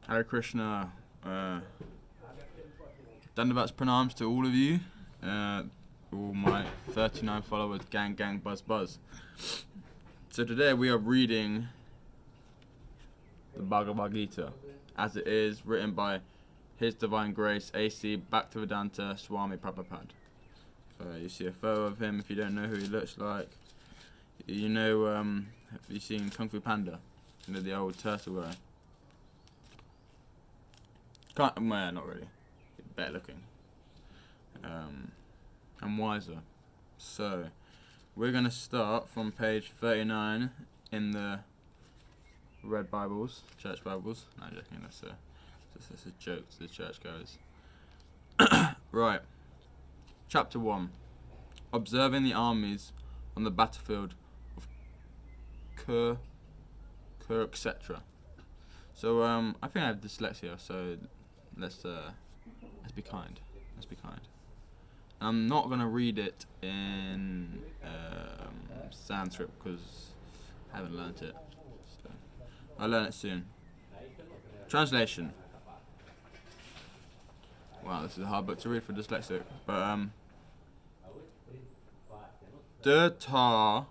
Hare Krishna. Dandavats pranams to all of you. All my 39 followers, gang, buzz, buzz. So today we are reading the Bhagavad-Gita, as it is written by His Divine Grace A.C. Bhaktivedanta Swami Prabhupada. You see a photo of him if you don't know who he looks like. You know, have you seen Kung Fu Panda? You know, the old turtle guy? Well, not really. Better looking. And wiser. So, we're going to start from page 39 in the red Bibles, church Bibles. No, I'm joking, that's a joke to the churchgoers. Right. Chapter 1. Observing the armies on the battlefield of Kur, etc. So, I think I have dyslexia, so let's be kind. Let's be kind. I'm not going to read it in Sanskrit because I haven't learnt it. So I'll learn it soon. Translation. Wow, this is a hard book to read for dyslexic. But Dhritar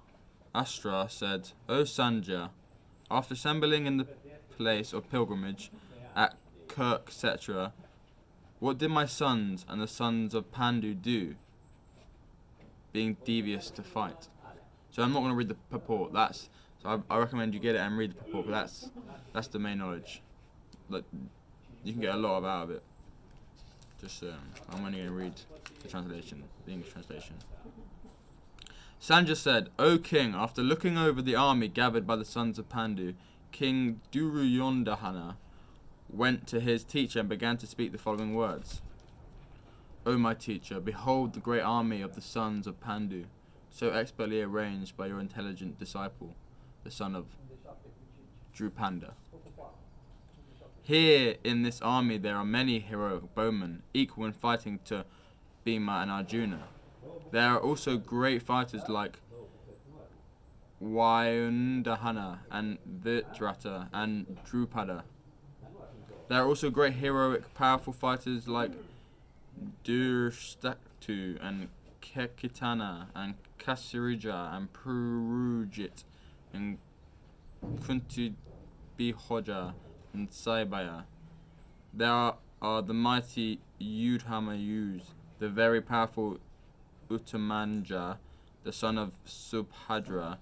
Ashtra said, "O Sanjaya, after assembling in the place of pilgrimage at Kirk, etc., what did my sons and the sons of Pandu do, being devious to fight?" So I'm not going to read the purport. I recommend you get it and read the purport. But that's the main knowledge. Like, you can get a lot out of it. Just I'm only going to read the translation, the English translation. Sanjaya said, "O king, after looking over the army gathered by the sons of Pandu, King Duryodhana went to his teacher and began to speak the following words. O my teacher, behold the great army of the sons of Pandu, so expertly arranged by your intelligent disciple, the son of Drupada. Here in this army there are many heroic bowmen, equal in fighting to Bhima and Arjuna. There are also great fighters like Vyundahana and Vitrata and Drupada. There are also great heroic, powerful fighters like Durshtaktu and Kekitana and Kasirija and Purujit and Kuntibihoja and Saibaya. There are the mighty Yudhamayus, the very powerful Uttamanja, the son of Subhadra,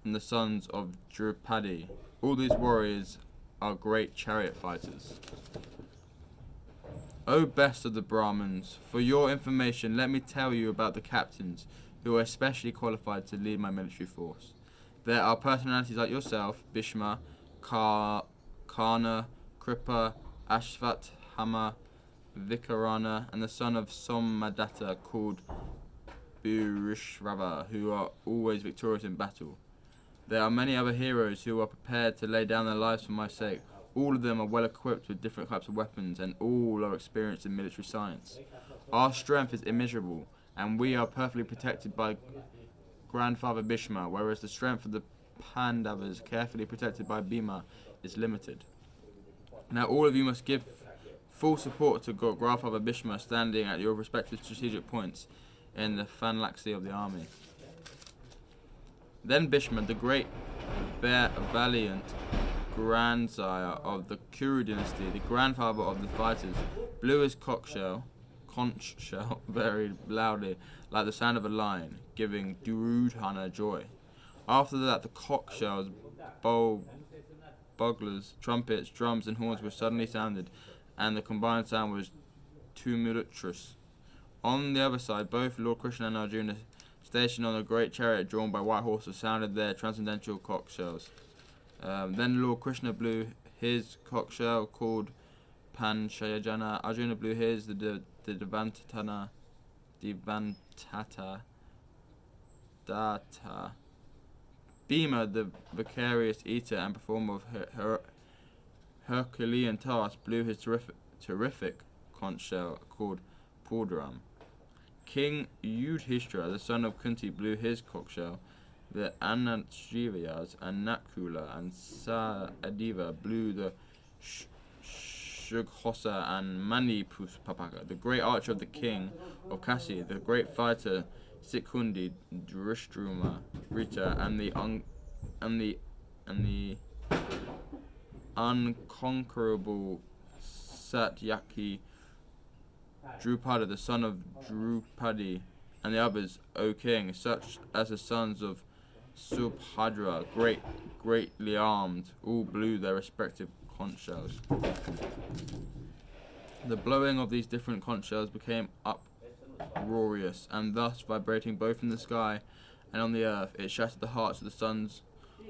and the sons of Drupadi. All these warriors are great chariot fighters. O best of the Brahmins, for your information, let me tell you about the captains who are especially qualified to lead my military force. There are personalities like yourself, Bhishma, Karna, Kripa, Ashvathama, Vikarana, and the son of Somadatta called Bhurishrava, who are always victorious in battle. There are many other heroes who are prepared to lay down their lives for my sake. All of them are well equipped with different types of weapons, and all are experienced in military science. Our strength is immeasurable, and we are perfectly protected by Grandfather Bhishma, whereas the strength of the Pandavas, carefully protected by Bhima, is limited. Now all of you must give full support to Grandfather Bhishma, standing at your respective strategic points in the phalanx of the army." Then Bhishma, the great valiant grandsire of the Kuru dynasty, the grandfather of the fighters, blew his conch shell very loudly, like the sound of a lion, giving Duryodhana joy. After that, the conch shells, buglers, trumpets, drums, and horns were suddenly sounded, and the combined sound was tumultuous. On the other side, both Lord Krishna and Arjuna, stationed on a great chariot drawn by white horses, sounded their transcendental conch shells. Then Lord Krishna blew his conch shell called Panchayajana. Arjuna blew his, the Devantata, Data. Bhima, the vicarious eater and performer of Herculean tasks, blew his terrific conch shell called Purduram. King Yudhishthira, the son of Kunti, blew his conch shell. The Anantjivayas and Nakula and Sahadeva blew the Shughosa and Manipuspapaka, the great archer of the king of Kasi, the great fighter Sikundi Drishtruma Rita, and the unconquerable Satyaki Drupada, the son of Drupadi, and the others, O king, such as the sons of Subhadra, greatly armed, all blew their respective conch shells. The blowing of these different conch shells became uproarious, and thus vibrating both in the sky and on the earth, it shattered the hearts of the sons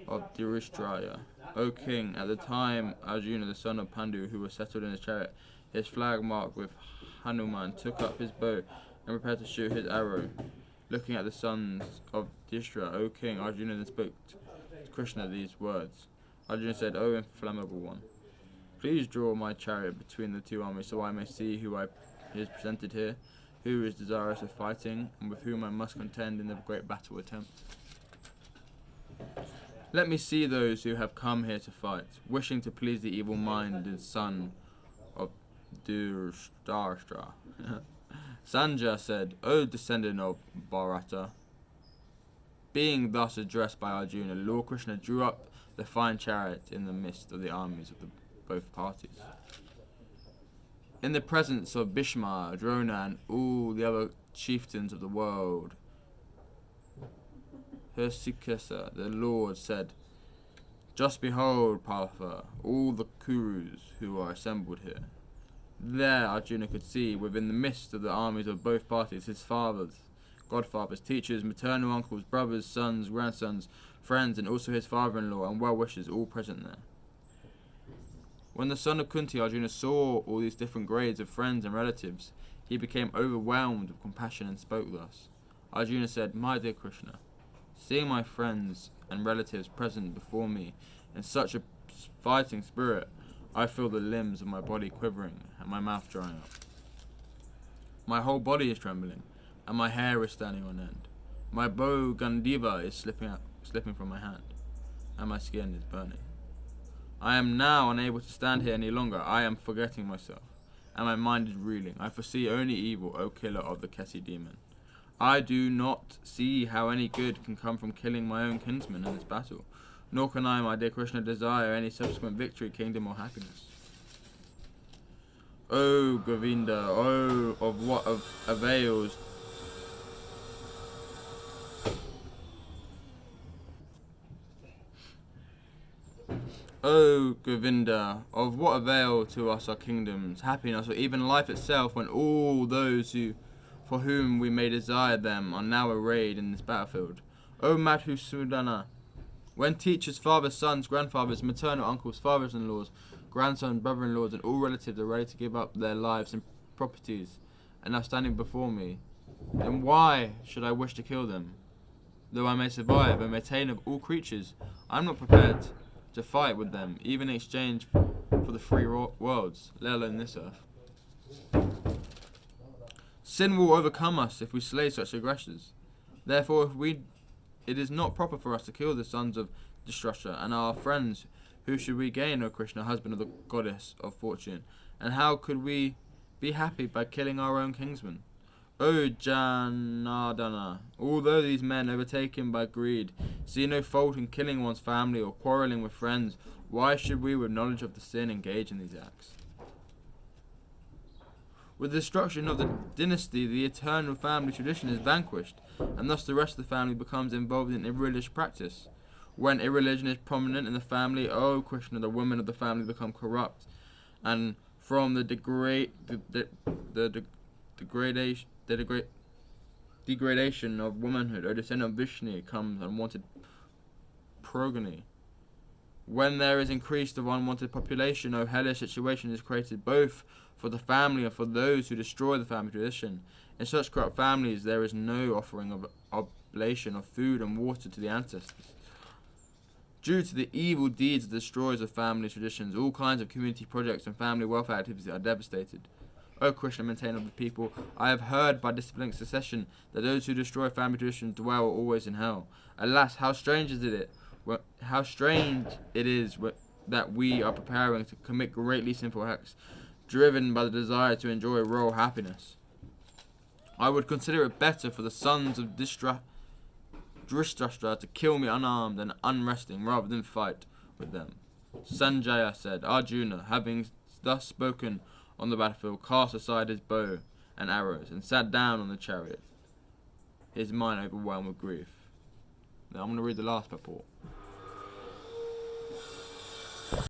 of Dirishtraya. O king, at the time Arjuna, the son of Pandu, who was settled in his chariot, his flag marked with Hanuman, took up his bow and prepared to shoot his arrow. Looking at the sons of Dishra, O king, Arjuna then spoke to Krishna these words. Arjuna said, O inflammable one, please draw my chariot between the two armies so I may see who is presented here, who is desirous of fighting, and with whom I must contend in the great battle attempt. Let me see those who have come here to fight, wishing to please the evil-minded son of Dhritarashtra. Sanjaya said, O descendant of Bharata. Being thus addressed by Arjuna, Lord Krishna drew up the fine chariot in the midst of the armies of both parties. In the presence of Bhishma, Drona, and all the other chieftains of the world, Hirshikesa, the Lord, said, Just behold, Partha, all the Kurus who are assembled here. There Arjuna could see, within the midst of the armies of both parties, his fathers, godfathers, teachers, maternal uncles, brothers, sons, grandsons, friends, and also his father-in-law and well-wishers, all present there. When the son of Kunti, Arjuna, saw all these different grades of friends and relatives, he became overwhelmed with compassion and spoke thus. Arjuna said, My dear Krishna, seeing my friends and relatives present before me in such a fighting spirit, I feel the limbs of my body quivering and my mouth drying up. My whole body is trembling, and my hair is standing on end. My bow Gandiva is slipping from my hand, and my skin is burning. I am now unable to stand here any longer. I am forgetting myself, and my mind is reeling. I foresee only evil, O killer of the Kesi demon. I do not see how any good can come from killing my own kinsman in this battle, nor can I, my dear Krishna, desire any subsequent victory, kingdom, or happiness. O Govinda, O of what avails O Govinda, of what avail to us are kingdoms, happiness, or even life itself, when all those for whom we may desire them are now arrayed in this battlefield? O Madhusudana, when teachers, fathers, sons, grandfathers, maternal uncles, fathers-in-laws, grandsons, brother-in-laws, and all relatives are ready to give up their lives and properties, and are standing before me, then why should I wish to kill them? Though I may survive and maintain of all creatures, I am not prepared to fight with them, even in exchange for the free worlds, let alone this earth. Sin will overcome us if we slay such aggressors. Therefore, it is not proper for us to kill the sons of Dhritarashtra and our friends. Who should we gain, O Krishna, husband of the goddess of fortune? And how could we be happy by killing our own kinsmen? O Janardana, although these men, overtaken by greed, see no fault in killing one's family or quarrelling with friends, why should we, with knowledge of the sin, engage in these acts? With the destruction of the dynasty, the eternal family tradition is vanquished, and thus the rest of the family becomes involved in irreligious practice. When irreligion is prominent in the family, O Krishna, the women of the family become corrupt, and from the degradation of womanhood, O descendant of Vishnu, comes unwanted progeny. When there is increased of unwanted population, O hellish situation is created both for the family and for those who destroy the family tradition. In such corrupt families, there is no offering of oblation of food and water to the ancestors. Due to the evil deeds of the destroyers of family traditions, all kinds of community projects and family welfare activities are devastated. O Krishna, maintainer of the people, I have heard by disciplining succession that those who destroy family traditions dwell always in hell. Alas, how strange it is that we are preparing to commit greatly sinful acts, driven by the desire to enjoy royal happiness. I would consider it better for the sons of Dhritarashtra to kill me unarmed and unresting rather than fight with them. Sanjaya said, Arjuna, having thus spoken on the battlefield, cast aside his bow and arrows and sat down on the chariot, his mind overwhelmed with grief. Now I'm going to read the last purport.